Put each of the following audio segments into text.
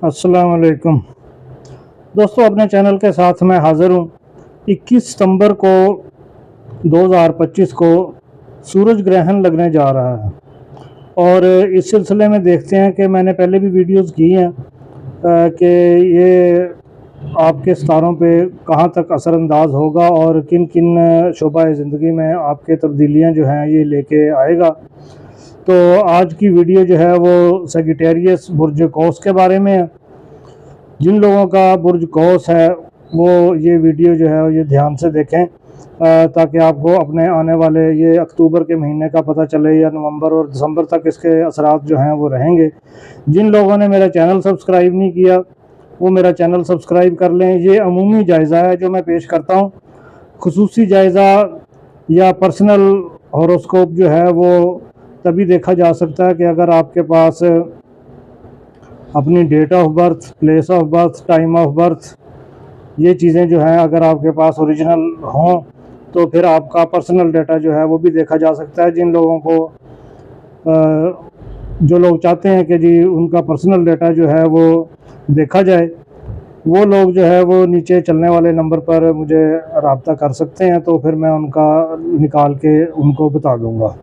अस्सलाम वालेकुम दोस्तों, अपने चैनल के साथ मैं हाज़िर हूँ। 21 सितंबर को 2025 को सूरज ग्रहण लगने जा रहा है और इस सिलसिले में देखते हैं कि मैंने पहले भी वीडियोस की हैं कि ये आपके सितारों पे कहाँ तक असरअंदाज होगा और किन किन शोबा ज़िंदगी में आपके तब्दीलियाँ जो हैं ये लेके आएगा। तो आज की वीडियो जो है वो सैजिटेरियस बुर्ज कौस के बारे में है। जिन लोगों का बुर्ज कौस है वो ये वीडियो जो है ये ध्यान से देखें ताकि आपको अपने आने वाले ये अक्टूबर के महीने का पता चले या नवंबर और दिसंबर तक इसके असरात जो हैं वो रहेंगे। जिन लोगों ने मेरा चैनल सब्सक्राइब नहीं किया वो मेरा चैनल सब्सक्राइब कर लें। ये अमूमी जायज़ा है जो मैं पेश करता हूँ। खुसूसी जायज़ा या पर्सनल हॉरोस्कोप जो है वो तभी देखा जा सकता है कि अगर आपके पास अपनी date of birth, place of birth, time of birth ये चीज़ें जो हैं अगर आपके पास ओरिजिनल हों तो फिर आपका पर्सनल डाटा जो है वो भी देखा जा सकता है। जिन लोगों को जो लोग चाहते हैं कि जी उनका पर्सनल डाटा जो है वो देखा जाए, वो लोग जो है वो नीचे चलने वाले नंबर पर मुझे रब्ता कर सकते हैं, तो फिर मैं उनका निकाल के उनको बता दूंगा।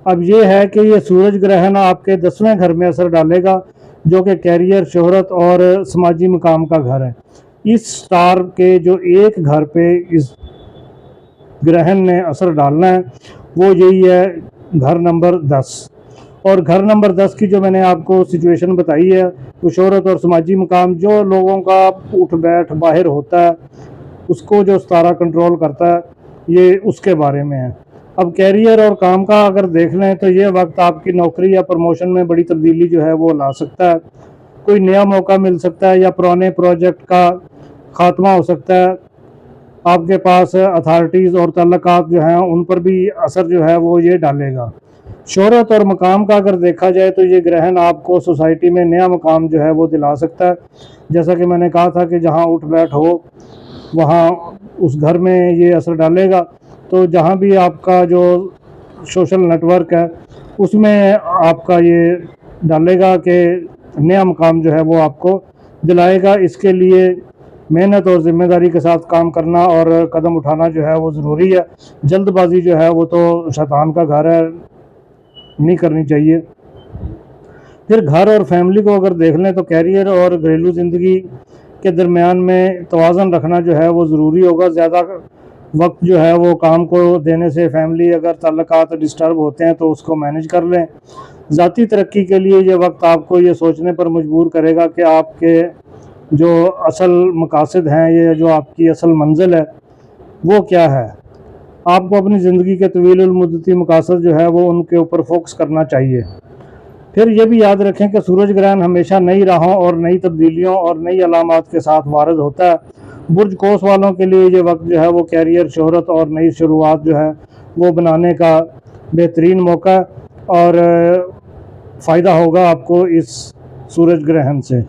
अब ये है कि ये सूरज ग्रहण आपके 10वें घर में असर डालेगा जो कि कैरियर, शोहरत और समाजी मकाम का घर है। इस स्टार के जो एक घर पे इस ग्रहण ने असर डालना है वो यही है, घर नंबर 10। और घर नंबर 10 की जो मैंने आपको सिचुएशन बताई है वो शोहरत और समाजी मकाम, जो लोगों का उठ बैठ बाहर होता है उसको जो सितारा कंट्रोल करता है, ये उसके बारे में है। अब कैरियर और काम का अगर देख लें तो ये वक्त आपकी नौकरी या प्रमोशन में बड़ी तब्दीली जो है वो ला सकता है। कोई नया मौका मिल सकता है या पुराने प्रोजेक्ट का खात्मा हो सकता है। आपके पास अथॉरिटीज़ और तल्लुकात जो हैं उन पर भी असर जो है वो ये डालेगा। शोहरत और मकाम का अगर देखा जाए तो ये ग्रहण आपको सोसाइटी में नया मकाम जो है वो दिला सकता है। जैसा कि मैंने कहा था कि जहाँ उठ बैठ हो वहाँ उस घर में ये असर डालेगा। तो जहाँ भी आपका जो सोशल नेटवर्क है उसमें आपका ये डालेगा कि नया मकाम जो है वो आपको दिलाएगा। इसके लिए मेहनत और ज़िम्मेदारी के साथ काम करना और कदम उठाना जो है वो ज़रूरी है। जल्दबाजी जो है वो तो शैतान का घर है, नहीं करनी चाहिए। फिर घर और फैमिली को अगर देख लें तो कैरियर और घरेलू ज़िंदगी के दरमियान में तवाज़न रखना जो है वो ज़रूरी होगा। ज़्यादा वक्त जो है वो काम को देने से फैमिली अगर ताल्लुकात डिस्टर्ब होते हैं तो उसको मैनेज कर लें। ज़ाती तरक्की के लिए ये वक्त आपको ये सोचने पर मजबूर करेगा कि आपके जो असल मकासद हैं, ये जो आपकी असल मंजिल है वो क्या है। आपको अपनी ज़िंदगी के तवील मुद्दती मकासद जो है वो उनके ऊपर फोकस करना चाहिए। फिर ये भी याद रखें कि सूरज ग्रहण हमेशा नई राहों और नई तब्दीलियों और नई अलामात के साथ वारद होता है। बुर्ज कौस वालों के लिए ये वक्त जो है वो कैरियर, शोहरत और नई शुरुआत जो है वो बनाने का बेहतरीन मौका और फ़ायदा होगा आपको इस सूरज ग्रहण से।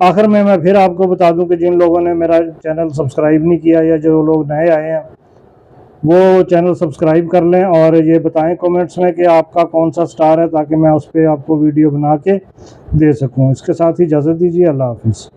आखिर में मैं फिर आपको बता दूं कि जिन लोगों ने मेरा चैनल सब्सक्राइब नहीं किया या जो लोग नए आए हैं वो चैनल सब्सक्राइब कर लें और ये बताएं कमेंट्स में कि आपका कौन सा स्टार है ताकि मैं उस पर आपको वीडियो बना के दे सकूं। इसके साथ ही इजाज़त दीजिए। अल्लाह हाफिज़।